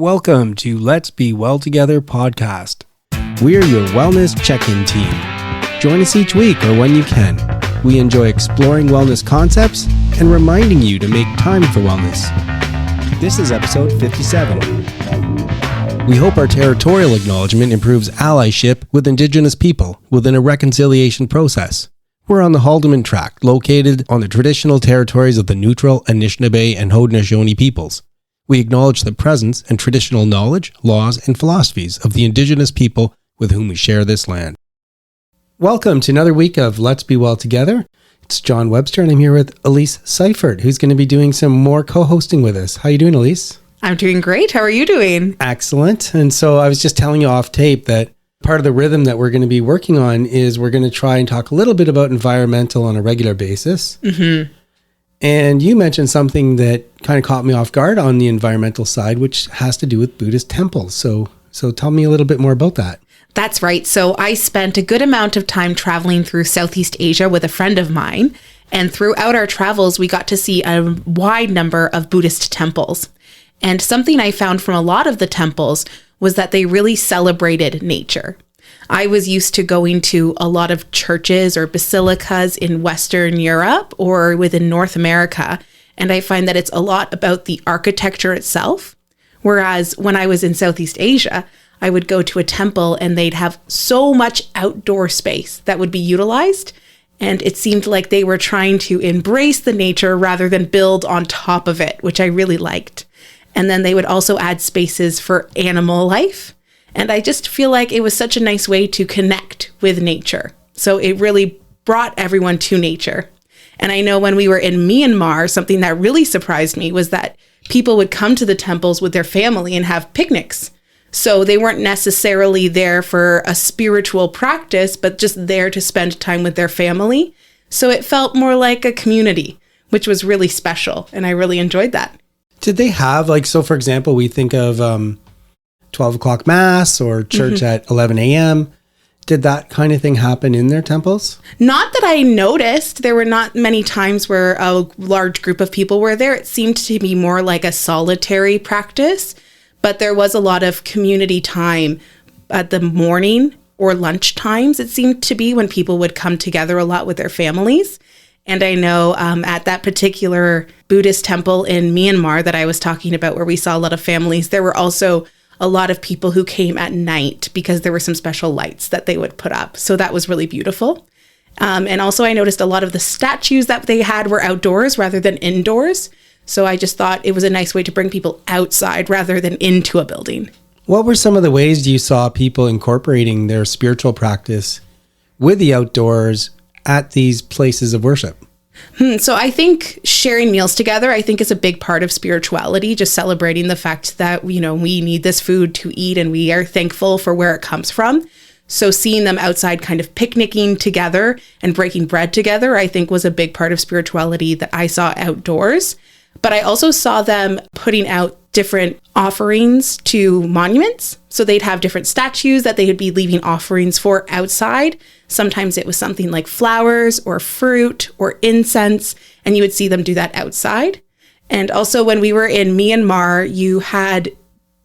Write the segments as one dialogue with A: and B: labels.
A: Welcome to Let's Be Well Together podcast. We're your wellness check-in team. Join us each week or when you can. We enjoy exploring wellness concepts and reminding you to make time for wellness. This is episode 57. We hope our territorial acknowledgement improves allyship with Indigenous people within a reconciliation process. We're on the Haldeman Tract, located on the traditional territories of the Neutral, Anishinaabe, and Haudenosaunee peoples. We acknowledge the presence and traditional knowledge, laws, and philosophies of the Indigenous people with whom we share this land. Welcome to another week of Let's Be Well Together. It's John Webster, and I'm here with Elise Siefert, who's going to be doing some more co-hosting with us. How are you doing, Elise?
B: I'm doing great. How are you doing?
A: Excellent. And so I was just telling you off tape that part of the rhythm that we're going to be working on is we're going to try and talk a little bit about environmental on a regular basis. Mm-hmm. And you mentioned something that kind of caught me off guard on the environmental side, which has to do with Buddhist temples. So tell me a little bit more about that.
B: That's right. So I spent a good amount of time traveling through Southeast Asia with a friend of mine. And throughout our travels, we got to see a wide number of Buddhist temples. And something I found from a lot of the temples was that they really celebrated nature. I was used to going to a lot of churches or basilicas in Western Europe or within North America, and I find that it's a lot about the architecture itself. Whereas when I was in Southeast Asia, I would go to a temple and they'd have so much outdoor space that would be utilized, and it seemed like they were trying to embrace the nature rather than build on top of it, which I really liked. And then they would also add spaces for animal life. And I just feel like it was such a nice way to connect with nature. So it really brought everyone to nature. And I know when we were in Myanmar, something that really surprised me was that people would come to the temples with their family and have picnics. So they weren't necessarily there for a spiritual practice, but just there to spend time with their family. So it felt more like a community, which was really special. And I really enjoyed that.
A: Did they have, so for example, we think of 12 o'clock mass or church at 11 a.m. Did that kind of thing happen in their temples?
B: Not that I noticed. There were not many times where a large group of people were there. It seemed to be more like a solitary practice, but there was a lot of community time at the morning or lunch times. It seemed to be when people would come together a lot with their families. And I know at that particular Buddhist temple in Myanmar that I was talking about, where we saw a lot of families, there were also a lot of people who came at night because there were some special lights that they would put up. So that was really beautiful. And also I noticed a lot of the statues that they had were outdoors rather than indoors. So I just thought it was a nice way to bring people outside rather than into a building.
A: What were some of the ways you saw people incorporating their spiritual practice with the outdoors at these places of worship?
B: So I think sharing meals together, I think, is a big part of spirituality, just celebrating the fact that, we need this food to eat and we are thankful for where it comes from. So seeing them outside kind of picnicking together and breaking bread together, I think was a big part of spirituality that I saw outdoors. But I also saw them putting out different offerings to monuments. So they'd have different statues that they would be leaving offerings for outside. Sometimes it was something like flowers or fruit or incense, and you would see them do that outside. And also when we were in Myanmar, you had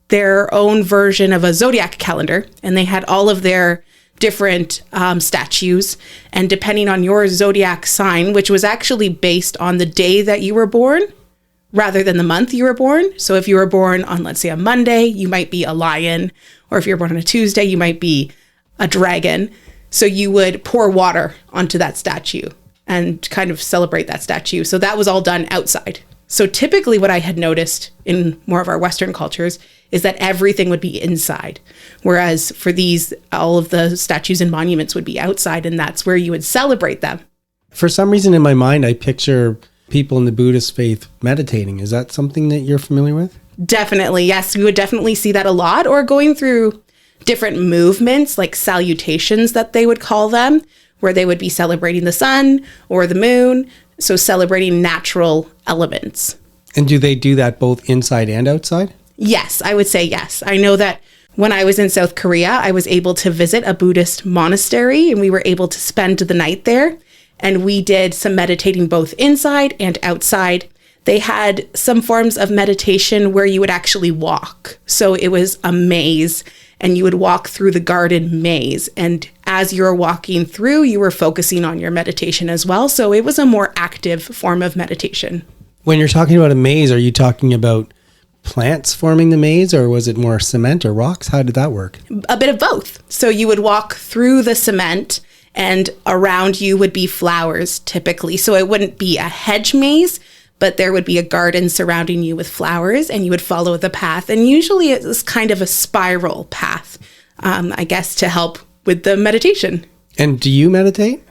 B: their own version of a zodiac calendar, and they had all of their different statues. And depending on your zodiac sign, which was actually based on the day that you were born, rather than the month you were born. So if you were born on, let's say, a Monday, you might be a lion. Or if you're born on a Tuesday, you might be a dragon. So you would pour water onto that statue and kind of celebrate that statue. So that was all done outside. So typically what I had noticed in more of our Western cultures is that everything would be inside. Whereas for these, all of the statues and monuments would be outside, and that's where you would celebrate them.
A: For some reason in my mind, I picture people in the Buddhist faith meditating. Is that something that you're familiar with?
B: Definitely. Yes, we would definitely see that a lot, or going through different movements like salutations that they would call them, where they would be celebrating the sun or the moon. So celebrating natural elements.
A: And do they do that both inside and outside?
B: Yes, I would say yes. I know that when I was in South Korea, I was able to visit a Buddhist monastery, and we were able to spend the night there. And we did some meditating both inside and outside. they had some forms of meditation where you would actually walk. So it was a maze, and you would walk through the garden maze. And as you were walking through, you were focusing on your meditation as well. So it was a more active form of meditation.
A: When you're talking about a maze, are you talking about plants forming the maze, or was it more cement or rocks? How did that work?
B: A bit of both. So you would walk through the cement, and around you would be flowers typically. So it wouldn't be a hedge maze, but there would be a garden surrounding you with flowers, and you would follow the path. And usually it was kind of a spiral path, I guess, to help with the meditation.
A: And do you meditate?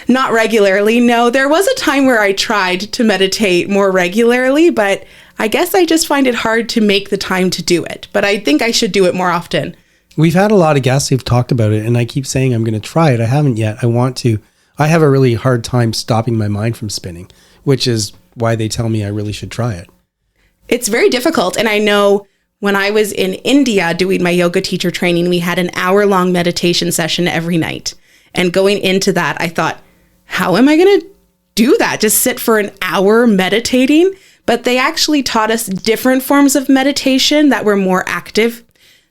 B: Not regularly, no. There was a time where I tried to meditate more regularly, but I guess I just find it hard to make the time to do it. But I think I should do it more often.
A: We've had a lot of guests who've talked about it, and I keep saying I'm going to try it. I haven't yet. I want to. I have a really hard time stopping my mind from spinning, which is why they tell me I really should try it.
B: It's very difficult. And I know when I was in India doing my yoga teacher training, we had an hour-long meditation session every night. And going into that, I thought, how am I going to do that? Just sit for an hour meditating? But they actually taught us different forms of meditation that were more active.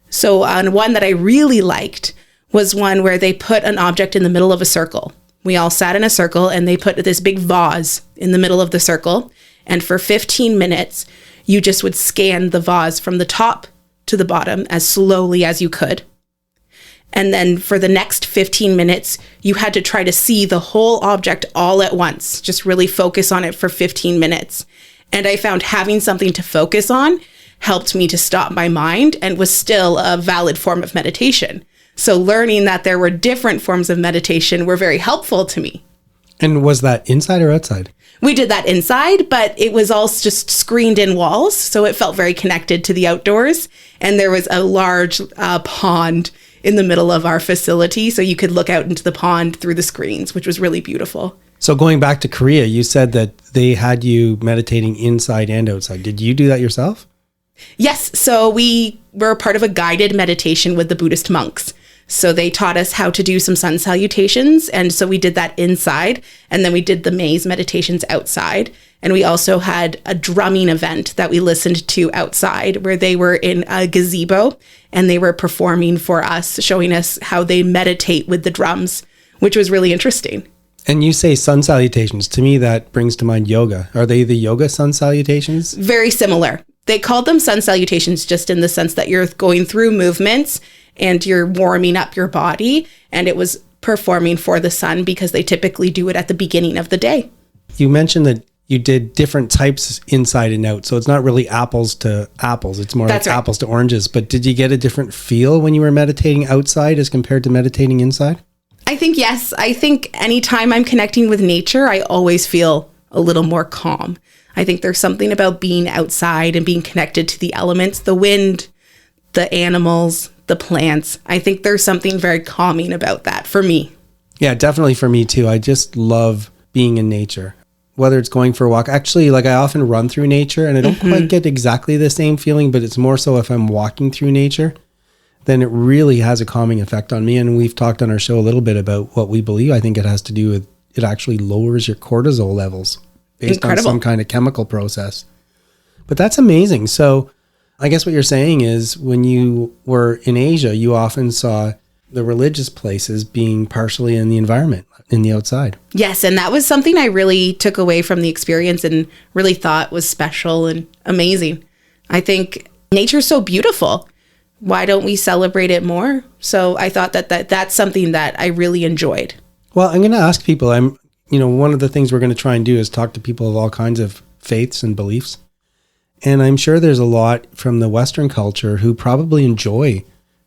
B: So one that I really liked was one where they put an object in the middle of a circle. We all sat in a circle, and they put this big vase in the middle of the circle. And for 15 minutes, you just would scan the vase from the top to the bottom as slowly as you could. And then for the next 15 minutes, you had to try to see the whole object all at once. Just really focus on it for 15 minutes. And I found having something to focus on helped me to stop my mind, and was still a valid form of meditation. So learning that there were different forms of meditation were very helpful to me.
A: And was that inside or outside?
B: We did that inside, but it was all just screened in walls. So it felt very connected to the outdoors. And there was a large pond in the middle of our facility. So you could look out into the pond through the screens, which was really beautiful.
A: So going back to Korea, you said that they had you meditating inside and outside. Did you do that yourself?
B: Yes. So we were part of a guided meditation with the Buddhist monks. So they taught us how to do some sun salutations. And so we did that inside. And then we did the maze meditations outside. And we also had a drumming event that we listened to outside, where they were in a gazebo and they were performing for us, showing us how they meditate with the drums, which was really interesting.
A: And you say sun salutations. To me, that brings to mind yoga. Are they the yoga sun salutations?
B: Very similar. They called them sun salutations just in the sense that you're going through movements and you're warming up your body. And it was performing for the sun because they typically do it at the beginning of the day.
A: You mentioned that you did different types inside and out. So it's not really apples to apples. It's more like apples to oranges. But did you get a different feel when you were meditating outside as compared to meditating inside?
B: I think yes. I think anytime I'm connecting with nature, I always feel a little more calm. I think there's something about being outside and being connected to the elements, the wind, the animals, the plants. I think there's something very calming about that for me.
A: Yeah, definitely for me too. I just love being in nature, whether it's going for a walk. Actually, like I often run through nature and I don't quite get exactly the same feeling, but it's more so if I'm walking through nature, then it really has a calming effect on me. And we've talked on our show a little bit about what we believe. I think it has to do with it actually lowers your cortisol levels based on some kind of chemical process. But that's amazing. So I guess what you're saying is when you were in Asia, you often saw the religious places being partially in the environment, in the outside.
B: Yes, and that was something I really took away from the experience and really thought was special and amazing. I think nature's so beautiful. Why don't we celebrate it more? So I thought that's something that I really enjoyed.
A: Well, I'm going to ask people, one of the things we're going to try and do is talk to people of all kinds of faiths and beliefs. And I'm sure there's a lot from the Western culture who probably enjoy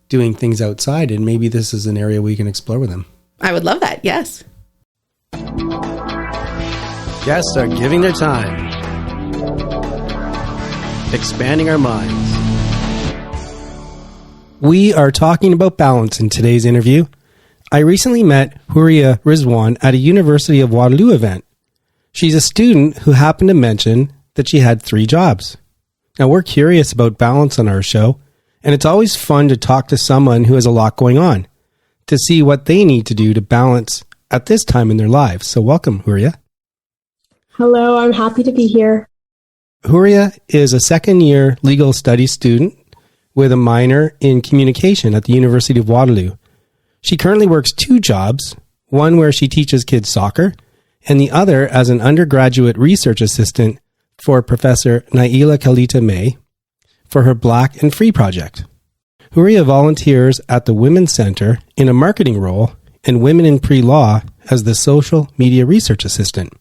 A: doing things outside. And maybe this is an area we can explore with them.
B: I would love that. Yes.
A: Guests are giving their time, expanding our minds. We are talking about balance in today's interview. I recently met Hooriya Rizwan at a University of Waterloo event. She's a student who happened to mention that she had 3 jobs. Now, we're curious about balance on our show, and it's always fun to talk to someone who has a lot going on to see what they need to do to balance at this time in their lives. So welcome, Hooriya.
C: Hello, I'm happy to be here.
A: Hooriya is a second-year legal studies student with a minor in communication at the University of Waterloo. She currently works 2 jobs, one where she teaches kids soccer, and the other as an undergraduate research assistant for Professor Naila Kalita May for her Black and Free project. Hooriya volunteers at the Women's Center in a marketing role and Women in Pre-Law as the social media research assistant.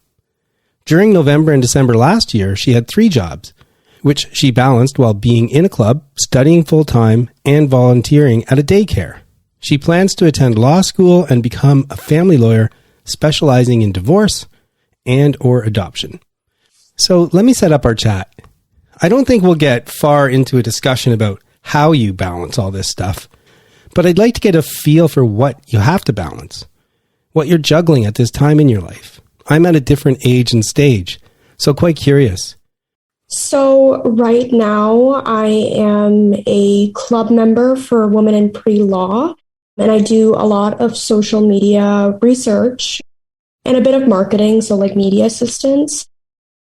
A: During November and December last year, she had 3 jobs, which she balanced while being in a club, studying full-time, and volunteering at a daycare. She plans to attend law school and become a family lawyer specializing in divorce and or adoption. So let me set up our chat. I don't think we'll get far into a discussion about how you balance all this stuff, but I'd like to get a feel for what you have to balance, what you're juggling at this time in your life. I'm at a different age and stage, so quite curious.
C: So right now I am a club member for Women in Pre-Law, and I do a lot of social media research and a bit of marketing, so like media assistance.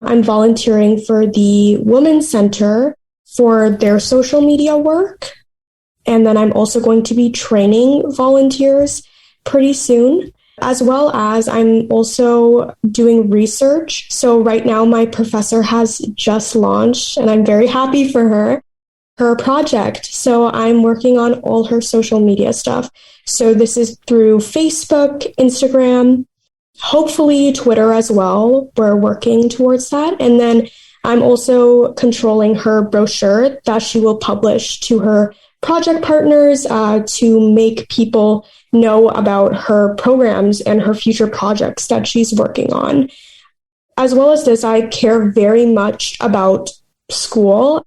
C: I'm volunteering for the Women's Center for their social media work. And then I'm also going to be training volunteers pretty soon, as well as I'm also doing research. So right now my professor has just launched, and I'm very happy for her project. So I'm working on all her social media stuff. So this is through Facebook, Instagram, hopefully Twitter as well. We're working towards that. And then I'm also controlling her brochure that she will publish to her project partners to make people know about her programs and her future projects that she's working on. As well as this, I care very much about school.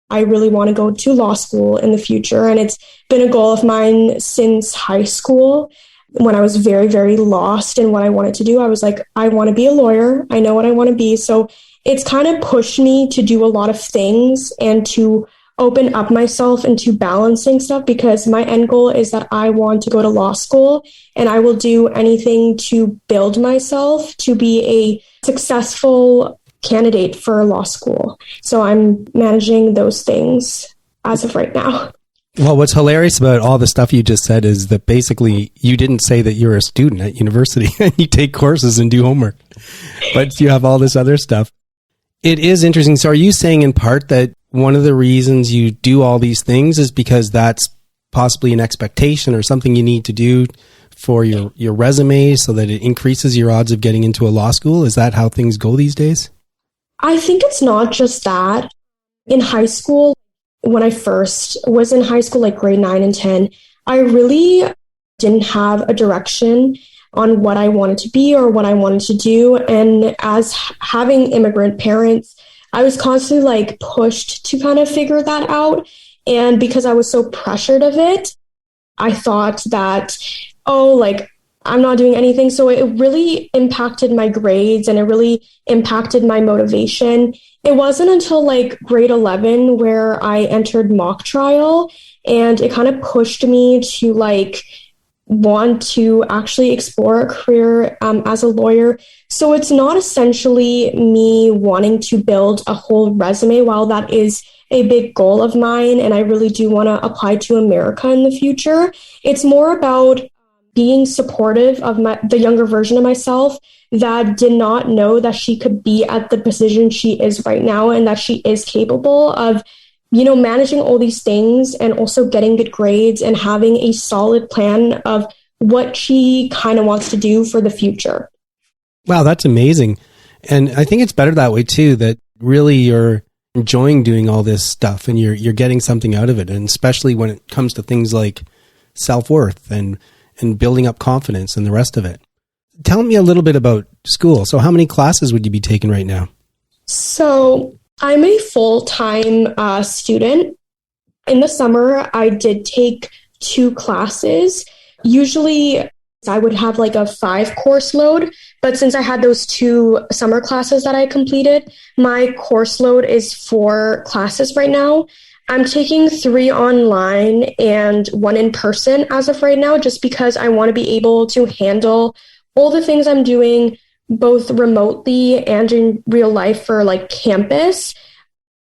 C: I really want to go to law school in the future, and it's been a goal of mine since high school. When I was very, very lost in what I wanted to do, I was like, I want to be a lawyer. I know what I want to be. So it's kind of pushed me to do a lot of things and to open up myself into balancing stuff, because my end goal is that I want to go to law school, and I will do anything to build myself to be a successful candidate for law school. So I'm managing those things as of right now.
A: Well, what's hilarious about all the stuff you just said is that basically you didn't say that you're a student at university and you take courses and do homework, but you have all this other stuff. It is interesting. So are you saying in part that one of the reasons you do all these things is because that's possibly an expectation or something you need to do for your resume so that it increases your odds of getting into a law school? Is that how things go these days?
C: I think it's not just that. In high school, when I first was in high school, like grade 9 and 10, I really didn't have a direction on what I wanted to be or what I wanted to do. And as having immigrant parents, I was constantly like pushed to kind of figure that out. And because I was so pressured of it, I thought that, I'm not doing anything. So it really impacted my grades and it really impacted my motivation. It wasn't until like grade 11 where I entered mock trial, and it kind of pushed me to want to actually explore a career as a lawyer. So it's not essentially me wanting to build a whole resume, while that is a big goal of mine, and I really do want to apply to America in the future. It's more about being supportive of the younger version of myself that did not know that she could be at the position she is right now, and that she is capable of, managing all these things and also getting good grades and having a solid plan of what she kind of wants to do for the future.
A: Wow, that's amazing. And I think it's better that way too, that really you're enjoying doing all this stuff and you're getting something out of it. And especially when it comes to things like self-worth and building up confidence and the rest of it. Tell me a little bit about school. So how many classes would you be taking right now?
C: So I'm a full-time student. In the summer, I did take 2 classes. Usually I would have like a 5-course load, but since I had those 2 summer classes that I completed, my course load is 4 classes right now. I'm taking 3 online and 1 in person as of right now, just because I want to be able to handle all the things I'm doing both remotely and in real life for like campus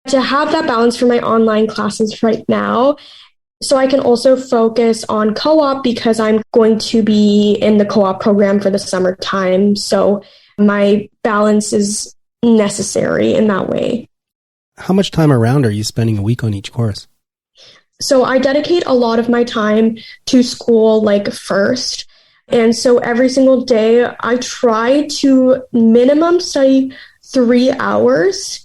C: to have that balance for my online classes right now. So I can also focus on co-op because I'm going to be in the co-op program for the summertime. So my balance is necessary in that way.
A: How much time around are you spending a week on each course?
C: So I dedicate a lot of my time to school like first. And so every single day I try to minimum study 3 hours.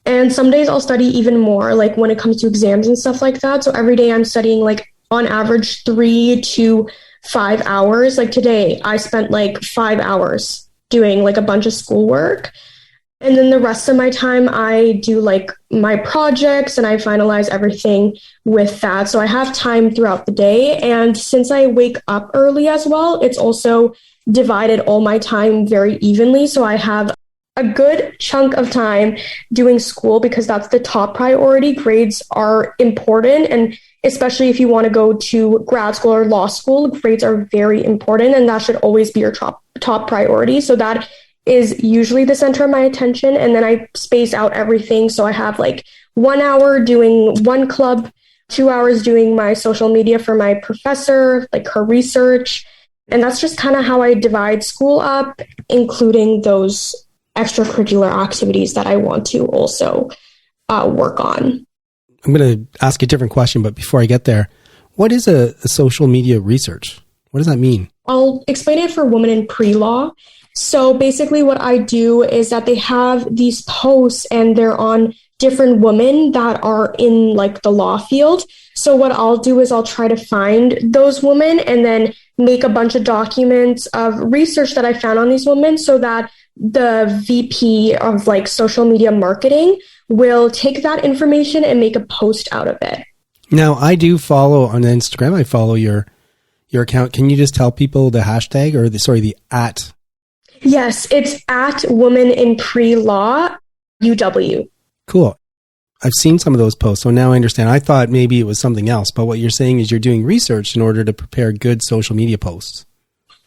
C: And some days I'll study even more, like when it comes to exams and stuff like that. So every day I'm studying like on average 3 to 5 hours. Like today I spent like 5 hours doing like a bunch of schoolwork. And then the rest of my time I do like my projects and I finalize everything with that. So I have time throughout the day. And since I wake up early as well, it's also divided all my time very evenly. So I have a good chunk of time doing school because that's the top priority. Grades are important. And especially if you want to go to grad school or law school, grades are very important. And that should always be your top priority. So that is usually the center of my attention. And then I space out everything. So I have like 1 hour doing one club, 2 hours doing my social media for my professor, like her research. And that's just kind of how I divide school up, including those extracurricular activities that I want to also work on.
A: I'm going to ask a different question, but before I get there, what is a social media research? What does that mean?
C: I'll explain it for women in pre-law. So basically what I do is that they have these posts and they're on different women that are in like the law field. So what I'll do is I'll try to find those women and then make a bunch of documents of research that I found on these women so that the VP of like social media marketing will take that information and make a post out of it.
A: Now, I do follow on Instagram. I follow your account. Can you just tell people the hashtag or the at?
C: Yes, it's at Women in Pre-Law UW.
A: Cool. I've seen some of those posts, so now I understand. I thought maybe it was something else, but what you're saying is you're doing research in order to prepare good social media posts.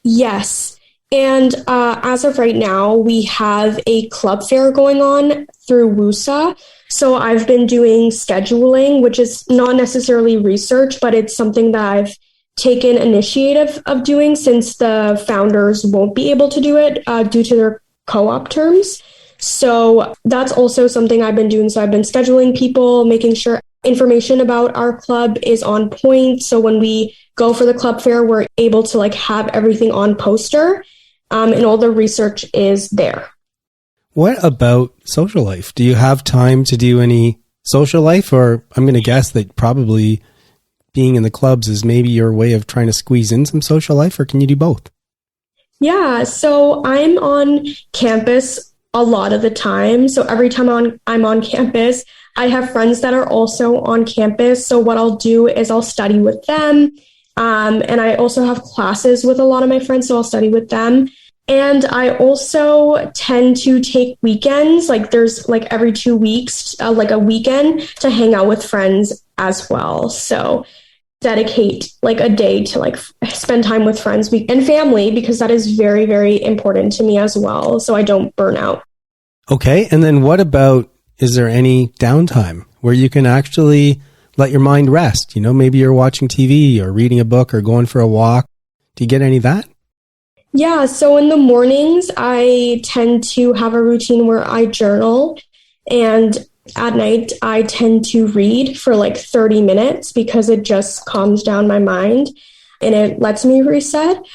C: Yes. And as of right now, we have a club fair going on through WUSA. So I've been doing scheduling, which is not necessarily research, but it's something that I've taken initiative of doing since the founders won't be able to do it due to their co-op terms. So that's also something I've been doing. So I've been scheduling people, making sure information about our club is on point. So when we go for the club fair, we're able to like have everything on poster. And all the research is there.
A: What about social life? Do you have time to do any social life? Or I'm going to guess that probably being in the clubs is maybe your way of trying to squeeze in some social life, or can you do both?
C: Yeah, so I'm on campus a lot of the time. So every time I'm on campus, I have friends that are also on campus. So what I'll do is I'll study with them. And I also have classes with a lot of my friends, so I'll study with them. And I also tend to take weekends, like there's like every 2 weeks, like a weekend to hang out with friends as well. So dedicate like a day to like spend time with friends and family, because that is very, very important to me as well. So I don't burn out.
A: Okay. And then what about, is there any downtime where you can actually let your mind rest? You know, maybe you're watching TV or reading a book or going for a walk. Do you get any of that?
C: Yeah, so in the mornings, I tend to have a routine where I journal, and at night, I tend to read for like 30 minutes because it just calms down my mind and it lets me reset.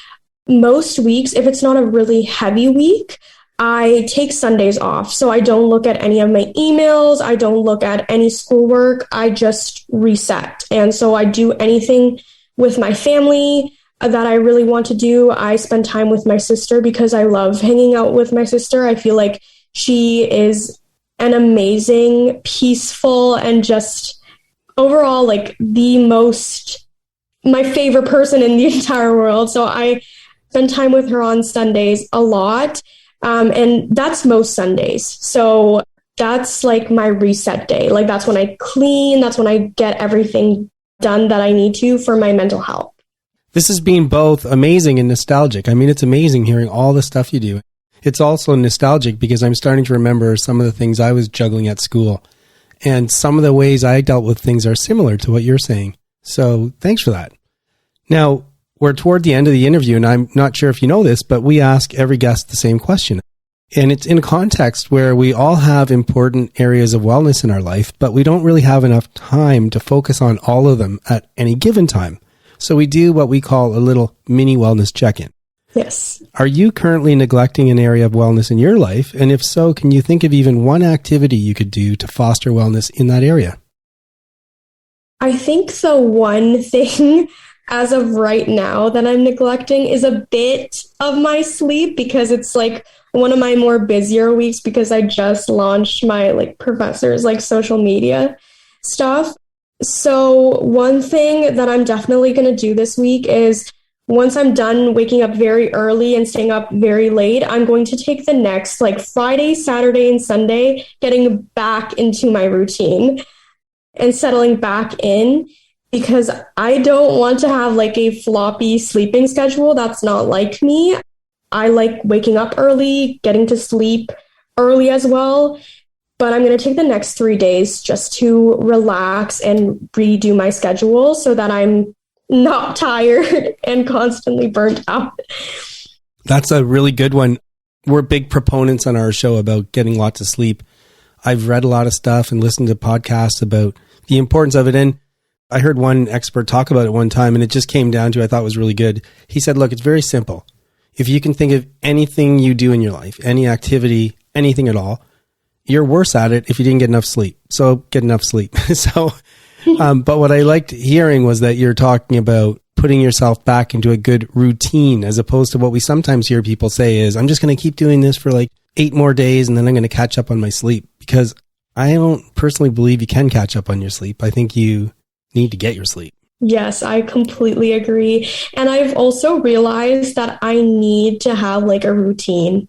C: Most weeks, if it's not a really heavy week, I take Sundays off. So I don't look at any of my emails. I don't look at any schoolwork. I just reset. And so I do anything with my family that I really want to do. I spend time with my sister because I love hanging out with my sister. I feel like she is an amazing, peaceful, and just overall like my favorite person in the entire world. So I spend time with her on Sundays a lot. And that's most Sundays. So that's like my reset day. Like that's when I clean. That's when I get everything done that I need to for my mental health.
A: This has been both amazing and nostalgic. I mean, it's amazing hearing all the stuff you do. it's also nostalgic because I'm starting to remember some of the things I was juggling at school. And some of the ways I dealt with things are similar to what you're saying. So thanks for that. Now, we're toward the end of the interview, and I'm not sure if you know this, but we ask every guest the same question. And it's in a context where we all have important areas of wellness in our life, but we don't really have enough time to focus on all of them at any given time. So we do what we call a little mini wellness check-in.
C: Yes.
A: Are you currently neglecting an area of wellness in your life? And if so, can you think of even one activity you could do to foster wellness in that area?
C: I think the one thing as of right now that I'm neglecting is a bit of my sleep, because it's like one of my more busier weeks because I just launched my professor's social media stuff. So one thing that I'm definitely going to do this week is, once I'm done waking up very early and staying up very late, I'm going to take the next Friday, Saturday, and Sunday, getting back into my routine and settling back in, because I don't want to have a floppy sleeping schedule. That's not like me. I like waking up early, getting to sleep early as well. But I'm going to take the next 3 days just to relax and redo my schedule so that I'm not tired and constantly burnt out.
A: That's a really good one. We're big proponents on our show about getting lots of sleep. I've read a lot of stuff and listened to podcasts about the importance of it. And I heard one expert talk about it one time, and it just came down to, I thought it was really good. He said, look, it's very simple. If you can think of anything you do in your life, any activity, anything at all, you're worse at it if you didn't get enough sleep. So get enough sleep. But what I liked hearing was that you're talking about putting yourself back into a good routine, as opposed to what we sometimes hear people say is, I'm just going to keep doing this for 8 more days and then I'm going to catch up on my sleep. Because I don't personally believe you can catch up on your sleep. I think you need to get your sleep.
C: Yes, I completely agree. And I've also realized that I need to have a routine,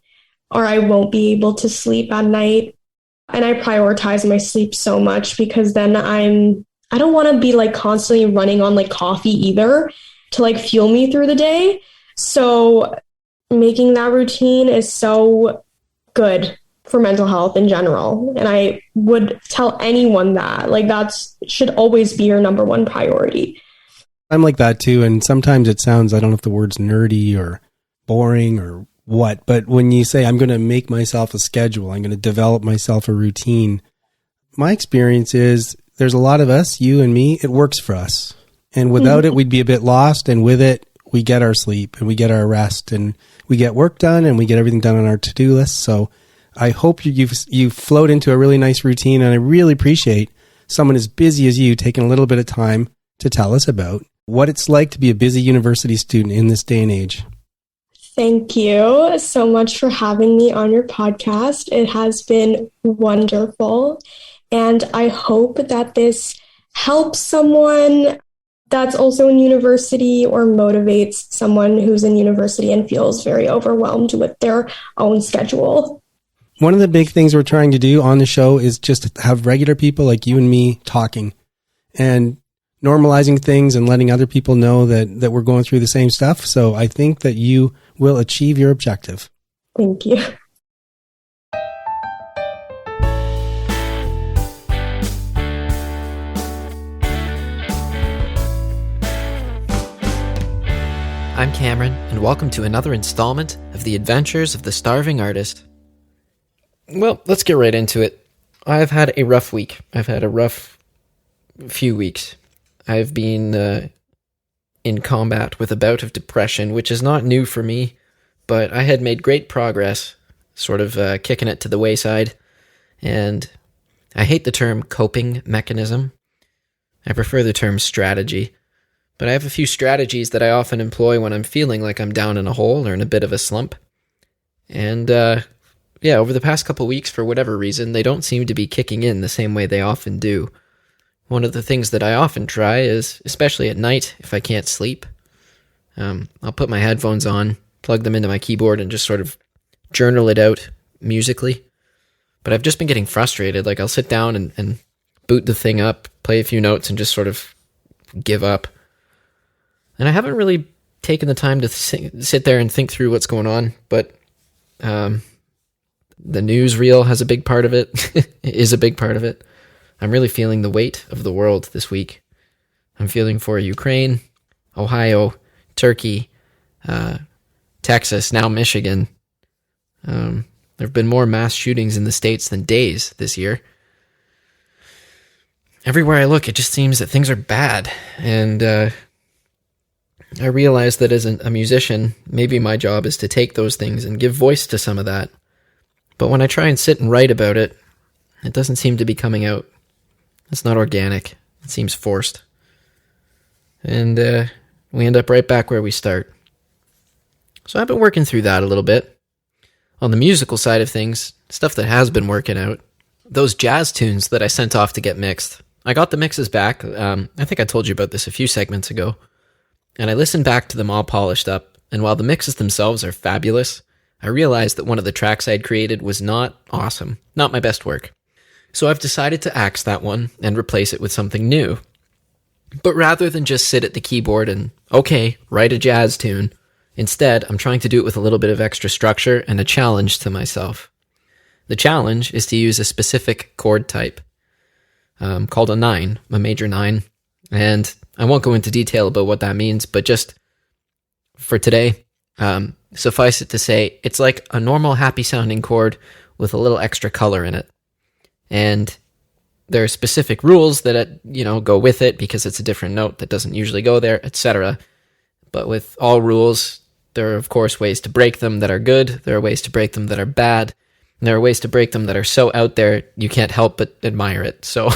C: or I won't be able to sleep at night. And I prioritize my sleep so much, because then I don't want to be constantly running on coffee either to fuel me through the day. So making that routine is so good for mental health in general. And I would tell anyone that that should always be your number one priority.
A: I'm like that too. And sometimes it sounds, I don't know if the word's nerdy or boring or what, but when you say I'm going to make myself a schedule, I'm going to develop myself a routine, my experience is there's a lot of us, you and me, it works for us. And without it, we'd be a bit lost. And with it, we get our sleep and we get our rest and we get work done and we get everything done on our to-do list. So I hope you float into a really nice routine. And I really appreciate someone as busy as you taking a little bit of time to tell us about what it's like to be a busy university student in this day and age.
C: Thank you so much for having me on your podcast. It has been wonderful. And I hope that this helps someone that's also in university, or motivates someone who's in university and feels very overwhelmed with their own schedule.
A: One of the big things we're trying to do on the show is just have regular people like you and me talking and normalizing things and letting other people know that we're going through the same stuff. So I think that you will achieve your objective.
C: Thank you.
D: I'm Cameron, and welcome to another installment of The Adventures of the Starving Artist. Well, let's get right into it. I've had a rough week. I've had a rough few weeks. I've been in combat with a bout of depression, which is not new for me, but I had made great progress, sort of kicking it to the wayside, and I hate the term coping mechanism. I prefer the term strategy. But I have a few strategies that I often employ when I'm feeling like I'm down in a hole or in a bit of a slump. And over the past couple weeks, for whatever reason, they don't seem to be kicking in the same way they often do. One of the things that I often try is, especially at night, if I can't sleep, I'll put my headphones on, plug them into my keyboard, and just sort of journal it out musically. But I've just been getting frustrated. I'll sit down and boot the thing up, play a few notes, and just sort of give up. And I haven't really taken the time to sit there and think through what's going on, but The newsreel has a big part of it, is a big part of it. I'm really feeling the weight of the world this week. I'm feeling for Ukraine, Ohio, Turkey, Texas, now Michigan. There have been more mass shootings in the States than days this year. Everywhere I look, it just seems that things are bad. And I realize that as a musician, maybe my job is to take those things and give voice to some of that. But when I try and sit and write about it, it doesn't seem to be coming out. It's not organic. It seems forced. And we end up right back where we start. So I've been working through that a little bit. On the musical side of things, stuff that has been working out, those jazz tunes that I sent off to get mixed, I got the mixes back. I think I told you about this a few segments ago. And I listened back to them all polished up. And while the mixes themselves are fabulous, I realized that one of the tracks I'd created was not awesome, not my best work. So I've decided to axe that one and replace it with something new. But rather than just sit at the keyboard and, okay, write a jazz tune, instead I'm trying to do it with a little bit of extra structure and a challenge to myself. The challenge is to use a specific chord type called a 9, a major 9. And I won't go into detail about what that means, but just for today, suffice it to say, it's like a normal happy sounding chord with a little extra color in it. And there are specific rules that, go with it because it's a different note that doesn't usually go there, etc. But with all rules, there are, of course, ways to break them that are good. There are ways to break them that are bad. And there are ways to break them that are so out there, you can't help but admire it. So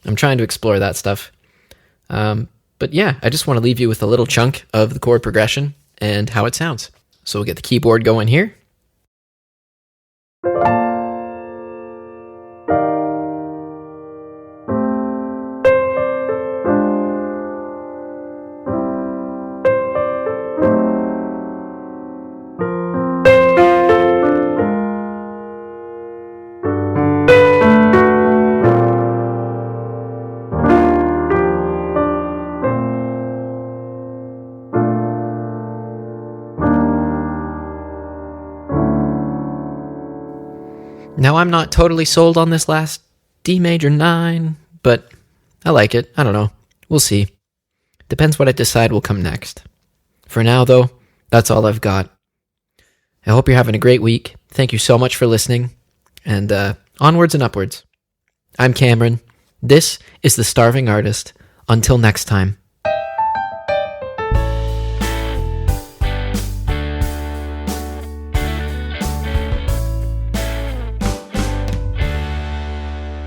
D: I'm trying to explore that stuff. But yeah, I just want to leave you with a little chunk of the chord progression and how it sounds. So we'll get the keyboard going here. Now, I'm not totally sold on this last D major 9, but I like it. I don't know. We'll see. Depends what I decide will come next. For now, though, that's all I've got. I hope you're having a great week. Thank you so much for listening. And onwards and upwards. I'm Cameron. This is The Starving Artist. Until next time.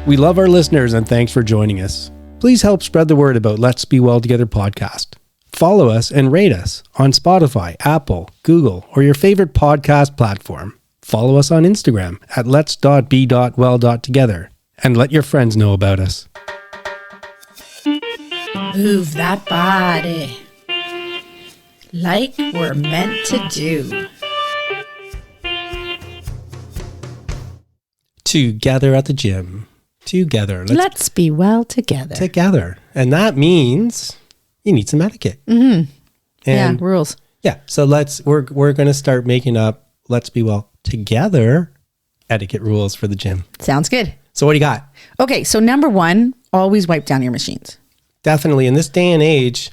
A: We love our listeners and thanks for joining us. Please help spread the word about Let's Be Well Together podcast. Follow us and rate us on Spotify, Apple, Google, or your favorite podcast platform. Follow us on Instagram at lets.be.well.together and let your friends know about us.
E: Move that body like we're meant to do.
A: Together at the gym. Together.
E: Let's be well together.
A: Together. And that means you need some etiquette.
E: Mm-hmm.
A: And
E: rules.
A: Yeah. So we're going to start making up Let's Be Well Together etiquette rules for the gym.
E: Sounds good.
A: So what do you got?
E: Okay. So number 1, always wipe down your machines.
A: Definitely. In this day and age,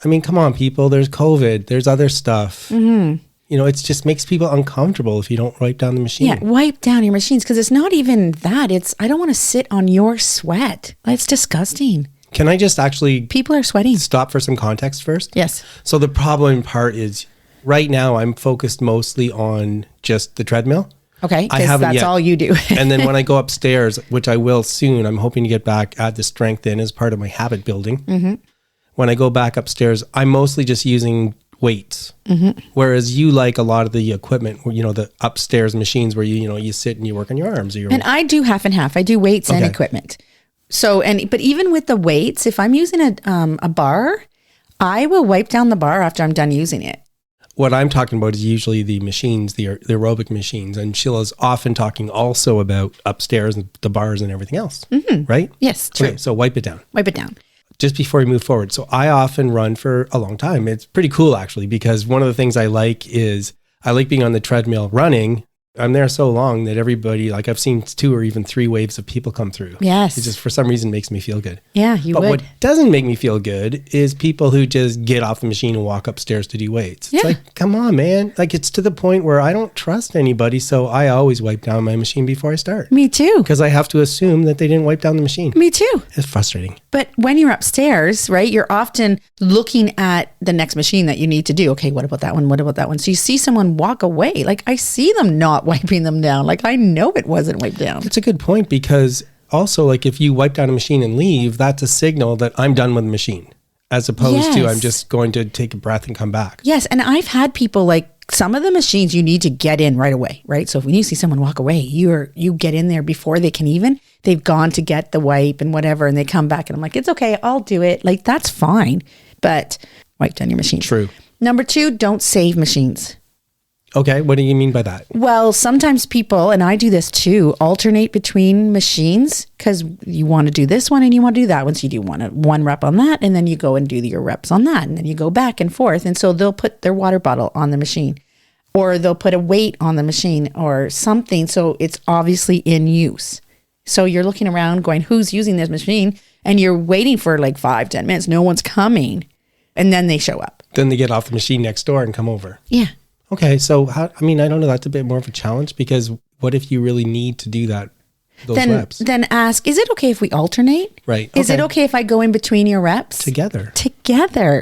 A: I mean, come on, people. There's COVID. There's other stuff. Mm-hmm. It just makes people uncomfortable if you don't wipe down the machine.
E: Yeah, wipe down your machines because it's not even that. I don't want to sit on your sweat. It's disgusting.
A: Can I just actually...
E: People are sweating.
A: Stop for some context first?
E: Yes.
A: So the problem part is right now I'm focused mostly on just the treadmill.
E: Okay, because that's all you do.
A: And then when I go upstairs, which I will soon, I'm hoping to get back, add the strength in as part of my habit building. Mm-hmm. When I go back upstairs, I'm mostly just using weights. Mm-hmm. Whereas you like a lot of the equipment, the upstairs machines where you sit and you work on your arms.
E: And I do half and half. I do weights and equipment. So, but even with the weights, if I'm using a bar, I will wipe down the bar after I'm done using it.
A: What I'm talking about is usually the machines, the aerobic machines. And Sheila's often talking also about upstairs and the bars and everything else, right?
E: Yes, true.
A: Okay, so wipe it down.
E: Wipe it down.
A: Just before we move forward. So I often run for a long time. It's pretty cool actually, because one of the things I like is I like being on the treadmill running. I'm there so long that everybody, like I've seen 2 or even 3 waves of people come through.
E: Yes.
A: It just for some reason makes me feel good.
E: Yeah, you
A: but
E: would.
A: what doesn't make me feel good is people who just get off the machine and walk upstairs to do weights. It's like, come on, man. Like it's to the point where I don't trust anybody. So I always wipe down my machine before I start.
E: Me too.
A: Because I have to assume that they didn't wipe down the machine.
E: Me too.
A: It's frustrating.
E: But when you're upstairs, right, you're often looking at the next machine that you need to do. Okay, what about that one? What about that one? So you see someone walk away. Like I see them not wiping them down. Like I know it wasn't wiped down.
A: It's a good point because also like if you wipe down a machine and leave, that's a signal that I'm done with the machine as opposed to I'm just going to take a breath and come back.
E: Yes. And I've had people like some of the machines you need to get in right away, right? So if when you see someone walk away, you get in there before they can even, they've gone to get the wipe and whatever, and they come back and I'm like, it's okay, I'll do it. Like that's fine, but wipe down your machine.
A: True.
E: Number 2, don't save machines.
A: Okay, what do you mean by that?
E: Well, sometimes people, and I do this too, alternate between machines because you want to do this one and you want to do that one. So you do one rep on that and then you go and do your reps on that and then you go back and forth. And so they'll put their water bottle on the machine or they'll put a weight on the machine or something. So it's obviously in use. So you're looking around going, who's using this machine? And you're waiting for like 5-10 minutes. No one's coming. And then they show up.
A: Then they get off the machine next door and come over.
E: Yeah.
A: Okay, so I don't know, that's a bit more of a challenge because what if you really need to do those reps?
E: Then ask, is it okay if we alternate?
A: Right.
E: Is it okay if I go in between your reps?
A: Together.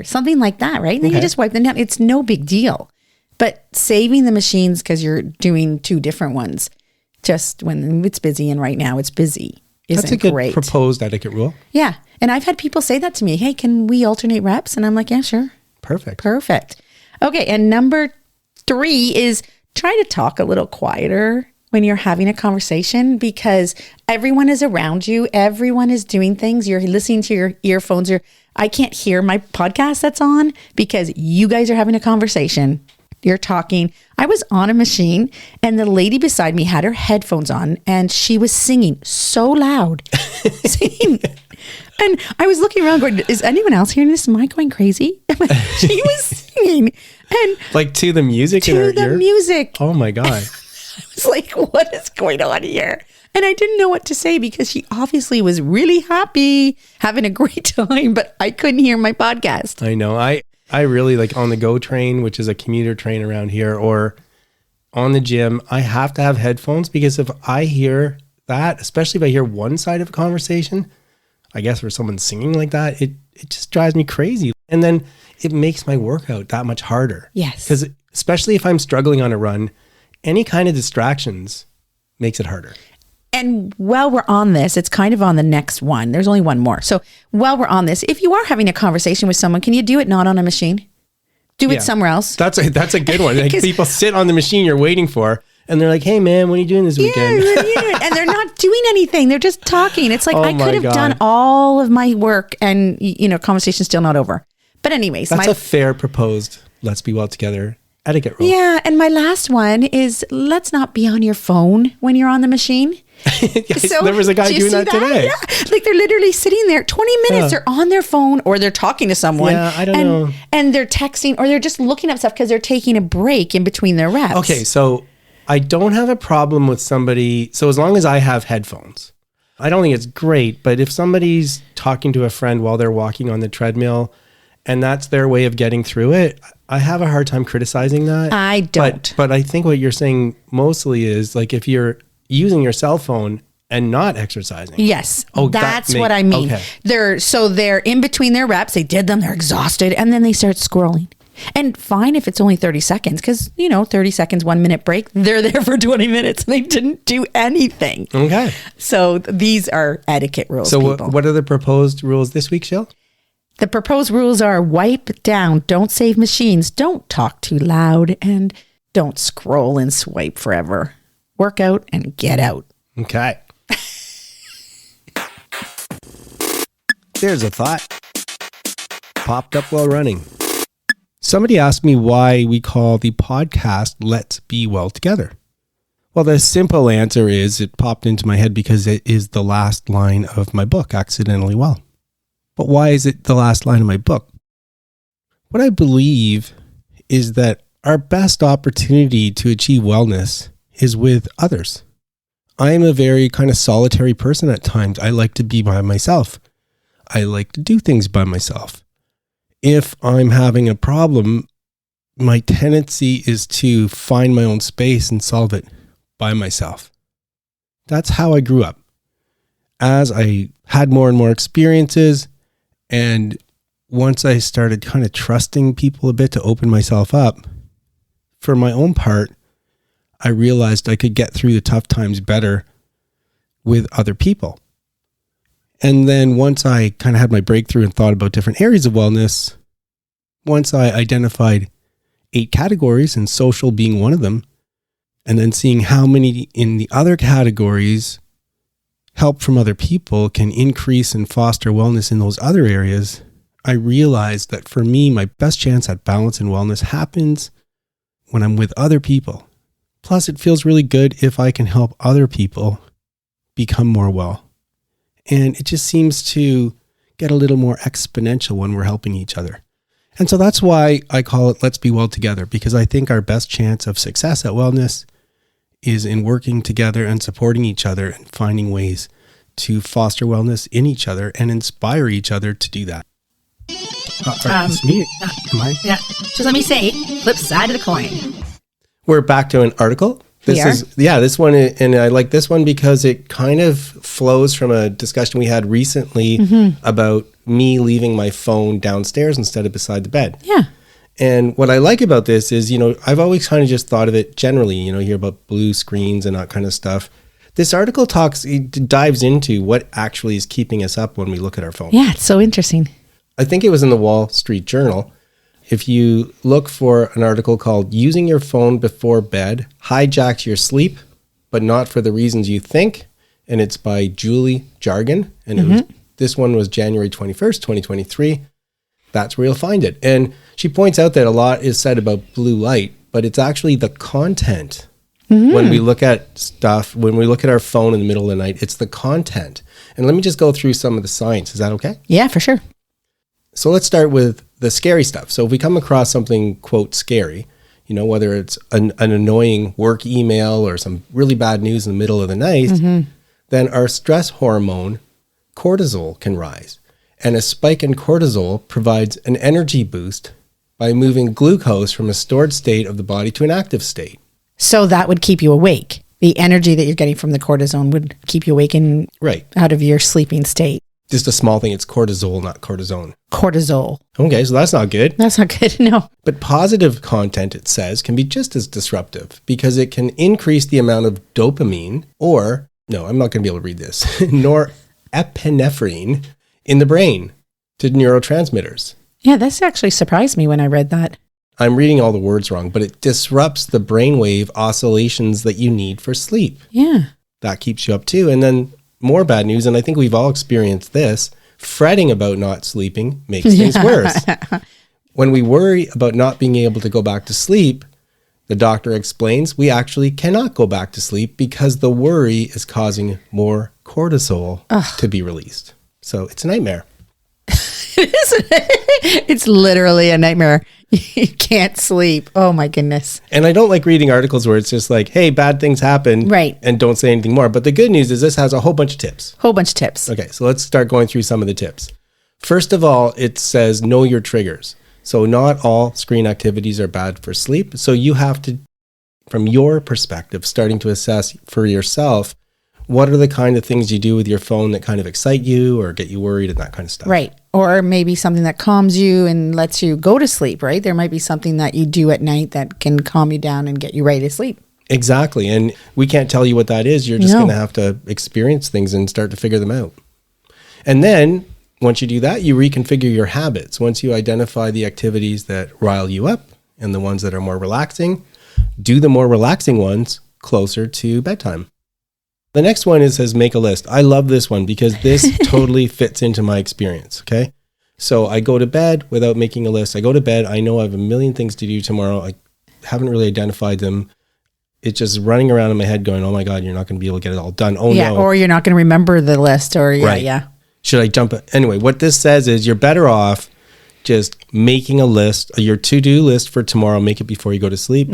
E: Something like that, right? And then you just wipe them down. It's no big deal. But saving the machines because you're doing 2 different ones, just when it's busy and right now it's busy, isn't
A: That's a good
E: great.
A: proposed etiquette rule.
E: Yeah. And I've had people say that to me. Hey, can we alternate reps? And I'm like, yeah, sure.
A: Perfect.
E: Okay. And number 3 is try to talk a little quieter when you're having a conversation because everyone is around you. Everyone is doing things. You're listening to your earphones. I can't hear my podcast that's on because you guys are having a conversation. You're talking. I was on a machine and the lady beside me had her headphones on and she was singing so loud. And I was looking around going, is anyone else hearing this? Am I going crazy? She was singing. And
A: like to the music in her ear?
E: To the music.
A: Oh my God.
E: I was like, what is going on here? And I didn't know what to say because she obviously was really happy, having a great time, but I couldn't hear my podcast.
A: I know. I really like on the GO train, which is a commuter train around here, or on the gym, I have to have headphones because if I hear that, especially if I hear one side of a conversation, I guess for someone singing like that, it just drives me crazy. And then it makes my workout that much harder.
E: Yes.
A: Because especially if I'm struggling on a run, any kind of distractions makes it harder.
E: And while we're on this, it's kind of on the next one. There's only one more. So while we're on this, if you are having a conversation with someone, can you do it not on a machine? Do it somewhere else.
A: That's a good one. Like people sit on the machine you're waiting for and they're like, hey man, what are you doing this weekend?
E: Yeah. And they're not doing anything. They're just talking. It's like, I could have done all of my work and, conversation's still not over. But anyways.
A: That's a fair proposed, let's be well together etiquette rule.
E: Yeah. And my last one is let's not be on your phone when you're on the machine.
A: So, there was a guy doing that today.
E: Yeah. Like they're literally sitting there 20 minutes. They're on their phone or they're talking to someone.
A: Yeah, I don't know.
E: And they're texting or they're just looking up stuff because they're taking a break in between their reps.
A: Okay, so I don't have a problem with somebody. So as long as I have headphones, I don't think it's great. But if somebody's talking to a friend while they're walking on the treadmill and that's their way of getting through it, I have a hard time criticizing that.
E: I don't.
A: But I think what you're saying mostly is like if you're using your cell phone and not exercising.
E: Yes. That's what I mean.
A: Okay.
E: They're in between their reps. They did them. They're exhausted. And then they start scrolling. And fine if it's only 30 seconds because, 30 seconds, 1 minute break. They're there for 20 minutes and they didn't do anything.
A: Okay.
E: So these are etiquette rules.
A: So what are the proposed rules this week, Sheila?
E: The proposed rules are wipe down, don't save machines, don't talk too loud, and don't scroll and swipe forever. Work out and get out.
A: Okay. There's a thought. Popped up while running. Somebody asked me why we call the podcast Let's Be Well Together. Well, the simple answer is it popped into my head because it is the last line of my book, Accidentally Well. But why is it the last line of my book? What I believe is that our best opportunity to achieve wellness is with others. I am a very kind of solitary person at times. I like to be by myself. I like to do things by myself. If I'm having a problem, my tendency is to find my own space and solve it by myself. That's how I grew up. As I had more and more experiences, and once I started kind of trusting people a bit to open myself up, for my own part, I realized I could get through the tough times better with other people. And then once I kind of had my breakthrough and thought about different areas of wellness, once I identified 8 categories and social being one of them, and then seeing how many in the other categories help from other people can increase and foster wellness in those other areas, I realized that for me, my best chance at balance and wellness happens when I'm with other people. Plus, it feels really good if I can help other people become more well. And it just seems to get a little more exponential when we're helping each other. And so that's why I call it Let's Be Well Together, because I think our best chance of success at wellness is in working together and supporting each other and finding ways to foster wellness in each other and inspire each other to do that. It's me. Am I?
E: Yeah. Just let me say, flip side of the coin.
A: We're back to an article. This one, and I like this one because it kind of flows from a discussion we had recently about me leaving my phone downstairs instead of beside the bed.
E: Yeah.
A: And what I like about this is, I've always kind of just thought of it generally, you hear about blue screens and that kind of stuff. This article dives into what actually is keeping us up when we look at our phone.
E: Yeah, it's so interesting.
A: I think it was in the Wall Street Journal. If you look for an article called Using Your Phone Before Bed Hijacks Your Sleep, but Not for the Reasons You Think, and it's by Julie Jargon, and this one was January 21st, 2023. That's where you'll find it. And she points out that a lot is said about blue light, but it's actually the content. When we look at stuff, when we look at our phone in the middle of the night, it's the content. And let me just go through some of the science. Is that okay?
E: Yeah, for sure.
A: So let's start with the scary stuff. So if we come across something, quote, scary, whether it's an annoying work email or some really bad news in the middle of the night, then our stress hormone, cortisol, can rise. And a spike in cortisol provides an energy boost by moving glucose from a stored state of the body to an active state.
E: So that would keep you awake. The energy that you're getting from the cortisone would keep you awake and out of your sleeping state.
A: Just a small thing. It's cortisol, not cortisone.
E: Cortisol.
A: Okay, so that's not good.
E: That's not good, no.
A: But positive content, it says, can be just as disruptive because it can increase the amount of dopamine or, no, I'm not going to be able to read this, norepinephrine in the brain to neurotransmitters.
E: Yeah, this actually surprised me when I read that.
A: I'm reading all the words wrong, but it disrupts the brainwave oscillations that you need for sleep.
E: Yeah.
A: That keeps you up too. And then more bad news, and I think we've all experienced this, fretting about not sleeping makes things worse. When we worry about not being able to go back to sleep, the doctor explains we actually cannot go back to sleep because the worry is causing more cortisol to be released. So it's a nightmare.
E: It's literally a nightmare. You can't sleep. Oh my goodness.
A: And I don't like reading articles where it's just like, hey, bad things happen.
E: Right.
A: And don't say anything more. But the good news is this has a whole bunch of tips. Okay, so let's start going through some of the tips. First of all, it says know your triggers. So not all screen activities are bad for sleep. So you have to, from your perspective, starting to assess for yourself, what are the kind of things you do with your phone that kind of excite you or get you worried and that kind of stuff.
E: Right. Or maybe something that calms you and lets you go to sleep, right? There might be something that you do at night that can calm you down and get you ready to sleep.
A: Exactly. And we can't tell you what that is. You're just going to have to experience things and start to figure them out. And then once you do that, you reconfigure your habits. Once you identify the activities that rile you up and the ones that are more relaxing, do the more relaxing ones closer to bedtime. The next one says make a list. I love this one because this totally fits into my experience, okay? So I go to bed without making a list. I go to bed, I know I have a million things to do tomorrow. I haven't really identified them. It's just running around in my head going, oh my God, you're not going to be able to get it all done. Oh no.
E: Or you're not going to remember the list or
A: Should I jump? Anyway, what this says is you're better off just making a list, your to-do list for tomorrow, make it before you go to sleep.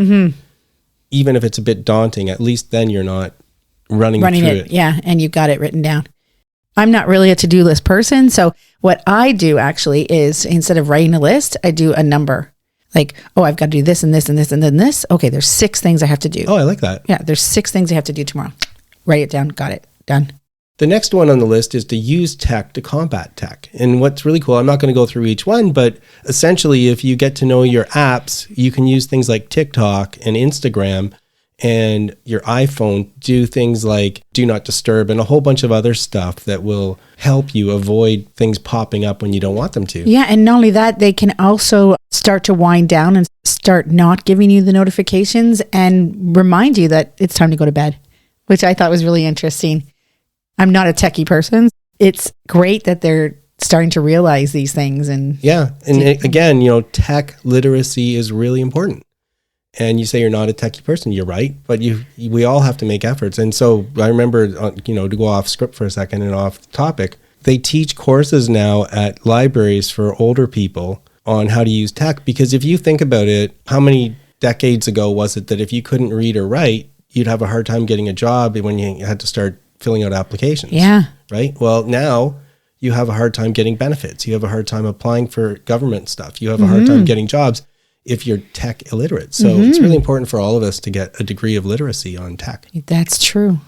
A: Even if it's a bit daunting, at least then you're not running through it.
E: Yeah, and you got it written down. I'm not really a to-do list person. So what I do actually is instead of writing a list, I do a number. Like, oh, I've got to do this and this and this and then this. Okay, there's 6 things I have to do.
A: Oh, I like that.
E: Yeah, there's 6 things I have to do tomorrow. Write it down. Got it. Done.
A: The next one on the list is to use tech to combat tech. And what's really cool, I'm not going to go through each one, but essentially if you get to know your apps, you can use things like TikTok and Instagram and your iPhone, do things like do not disturb and a whole bunch of other stuff that will help you avoid things popping up when you don't want them to.
E: Yeah, and not only that, they can also start to wind down and start not giving you the notifications and remind you that it's time to go to bed, which I thought was really interesting. I'm not a techie person. It's great that they're starting to realize these things. And
A: again, tech literacy is really important. And you say you're not a techie person, you're right, but we all have to make efforts. And so I remember, to go off script for a second and off topic, they teach courses now at libraries for older people on how to use tech. Because if you think about it, how many decades ago was it that if you couldn't read or write, you'd have a hard time getting a job when you had to start filling out applications?
E: Yeah.
A: Right? Well, now you have a hard time getting benefits. You have a hard time applying for government stuff. You have a hard time getting jobs if you're tech illiterate. So it's really important for all of us to get a degree of literacy on tech.
E: That's true.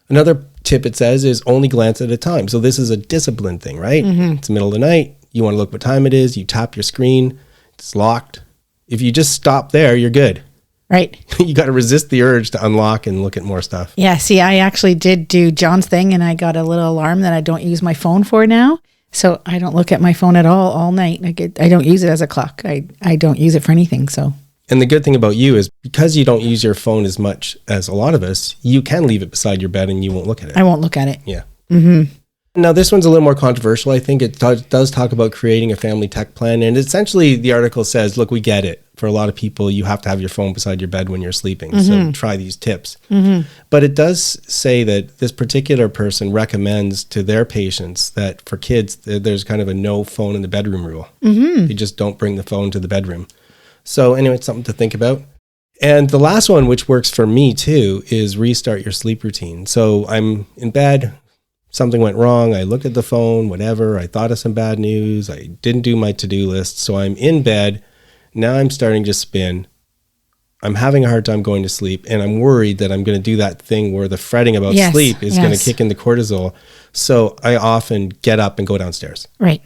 A: Another tip it says is only glance at a time. So this is a discipline thing, right? It's the middle of the night. You want to look what time it is. You tap your screen. It's locked. If you just stop there, you're good.
E: Right.
A: You got to resist the urge to unlock and look at more stuff.
E: Yeah. See, I actually did do John's thing and I got a little alarm that I don't use my phone for now. So I don't look at my phone at all night. I don't use it as a clock. I don't use it for anything. So.
A: And the good thing about you is because you don't use your phone as much as a lot of us, you can leave it beside your bed and you won't look at it.
E: I won't look at it.
A: Yeah. Now, this one's a little more controversial. I think it does talk about creating a family tech plan. And essentially, the article says, look, we get it. For a lot of people, you have to have your phone beside your bed when you're sleeping. So try these tips. But it does say that this particular person recommends to their patients that for kids, there's kind of a no phone in the bedroom rule. You just don't bring the phone to the bedroom. So anyway, it's something to think about. And the last one, which works for me too, is restart your sleep routine. So I'm in bed. Something went wrong. I looked at the phone, whatever. I thought of some bad news. I didn't do my to-do list. So I'm in bed. Now I'm starting to spin. I'm having a hard time going to sleep. And I'm worried that I'm going to do that thing where the fretting about sleep is going to kick in the cortisol. So I often get up and go downstairs.
E: Right.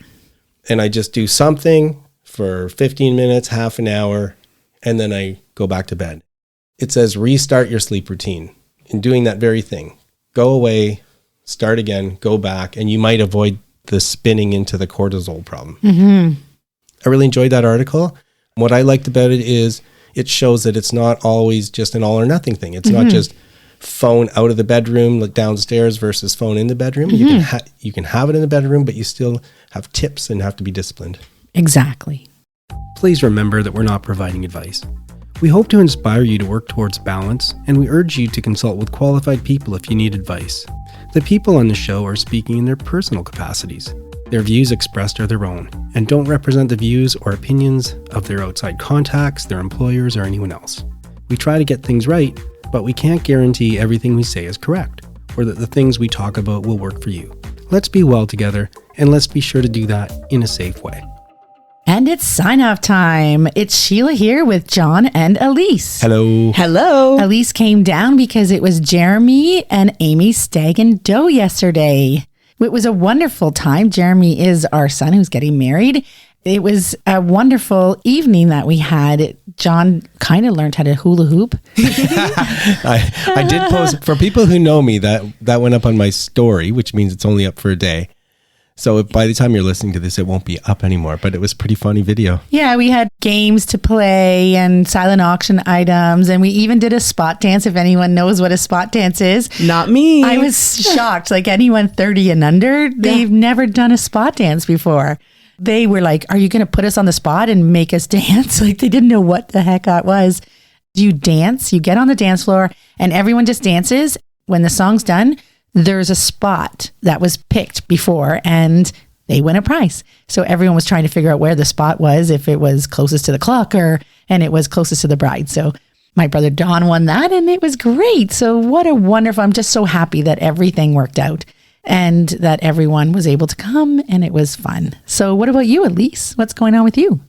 A: And I just do something for 15 minutes, half an hour, and then I go back to bed. It says restart your sleep routine. In doing that very thing, go away, start again, go back, and you might avoid the spinning into the cortisol problem. I really enjoyed that article. What I liked about it is it shows that it's not always just an all or nothing thing. It's not just phone out of the bedroom, like downstairs versus phone in the bedroom. You can have it in the bedroom, but you still have tips and have to be disciplined.
E: Exactly.
A: Please remember that we're not providing advice. We hope to inspire you to work towards balance, and we urge you to consult with qualified people if you need advice. The people on the show are speaking in their personal capacities. Their views expressed are their own, and don't represent the views or opinions of their outside contacts, their employers, or anyone else. We try to get things right, but we can't guarantee everything we say is correct, or that the things we talk about will work for you. Let's be well together, and let's be sure to do that in a safe way.
E: And it's sign-off time. It's Sheila here with John and Elise.
A: Hello.
E: Hello. Elise came down because it was Jeremy and Amy's stag and doe yesterday. It was a wonderful time. Jeremy is our son who's getting married. It was a wonderful evening that we had. John kind of learned how to hula hoop.
A: I did post, for people who know me, that went up on my story, which means it's only up for a day. So by the time you're listening to this, it won't be up anymore, but it was a pretty funny video.
E: Yeah, we had games to play and silent auction items, and we even did a spot dance, if anyone knows what a spot dance is.
B: Not me.
E: I was shocked. Like anyone 30 and under, they've never done a spot dance before. They were like, are you going to put us on the spot and make us dance? Like they didn't know what the heck that was. You dance, you get on the dance floor, and everyone just dances. When the song's done, there's a spot that was picked before, and they win a prize. So everyone was trying to figure out where the spot was, if it was closest to the clock and it was closest to the bride. So my brother Don won that and it was great. So what a wonderful, I'm just so happy that everything worked out and that everyone was able to come and it was fun. So what about you, Elise? What's going on with you?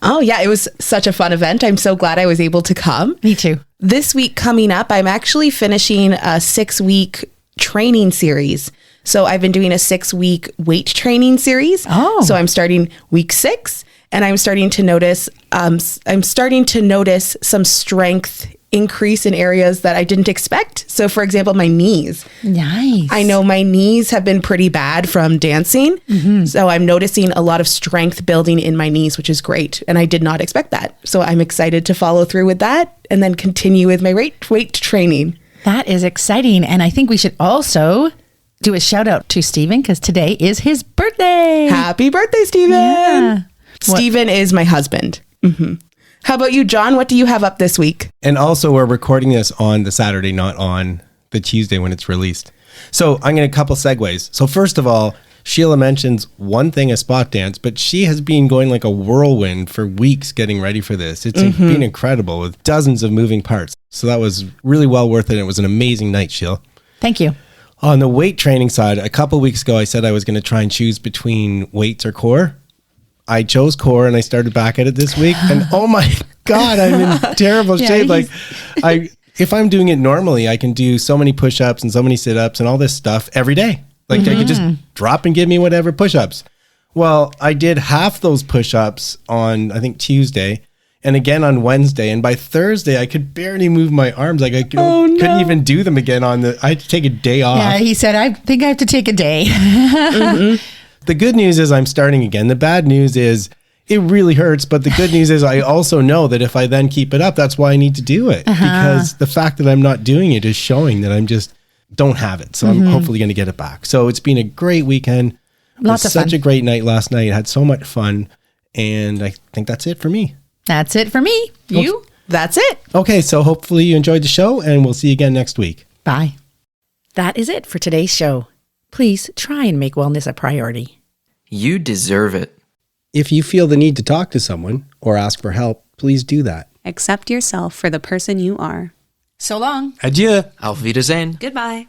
B: Oh, yeah, it was such a fun event. I'm so glad I was able to come.
E: Me too.
B: This week coming up, I'm actually finishing a 6-week training series. So I've been doing a 6-week weight training series.
E: Oh.
B: So I'm starting week 6 and I'm starting to notice some strength increase in areas that I didn't expect. So for example, my knees.
E: Nice.
B: I know my knees have been pretty bad from dancing. So I'm noticing a lot of strength building in my knees, which is great. And I did not expect that. So I'm excited to follow through with that and then continue with my weight training.
E: That is exciting. And I think we should also do a shout out to Stephen because today is his birthday.
B: Happy birthday, Stephen.
E: Yeah.
B: Stephen is my husband. How about you, John? What do you have up this week?
A: And also, we're recording this on the Saturday, not on the Tuesday when it's released. So I'm going to couple segues. So first of all, Sheila mentions one thing, a spot dance, but she has been going like a whirlwind for weeks getting ready for this. It's been incredible with dozens of moving parts. So that was really well worth it. It was an amazing night, Sheila.
E: Thank you.
A: On the weight training side, a couple weeks ago, I said I was going to try and choose between weights or core. I chose core and I started back at it this week. And oh my God, I'm in terrible shape. Like if I'm doing it normally, I can do so many push-ups and so many sit-ups and all this stuff every day. Like I could just drop and give me whatever push-ups. Well, I did half those push-ups on, I think, Tuesday and again on Wednesday. And by Thursday, I could barely move my arms. Like I couldn't even do them again I had to take a day off.
E: Yeah, he said, I think I have to take a day.
A: The good news is I'm starting again. The bad news is it really hurts. But the good news is I also know that if I then keep it up, that's why I need to do it. Because the fact that I'm not doing it is showing that I'm just don't have it. So I'm hopefully going to get it back. So it's been a great weekend.
E: Lots of fun.
A: Such a great night last night. I had so much fun. And I think that's it for me.
E: That's it for me. You?
B: That's it.
A: Okay. So hopefully you enjoyed the show and we'll see you again next week.
E: Bye. That is it for today's show. Please try and make wellness a priority.
D: You deserve it.
A: If you feel the need to talk to someone or ask for help, please do that.
F: Accept yourself for the person you are.
E: So long.
A: Adieu.
D: Auf Wiedersehen.
F: Goodbye.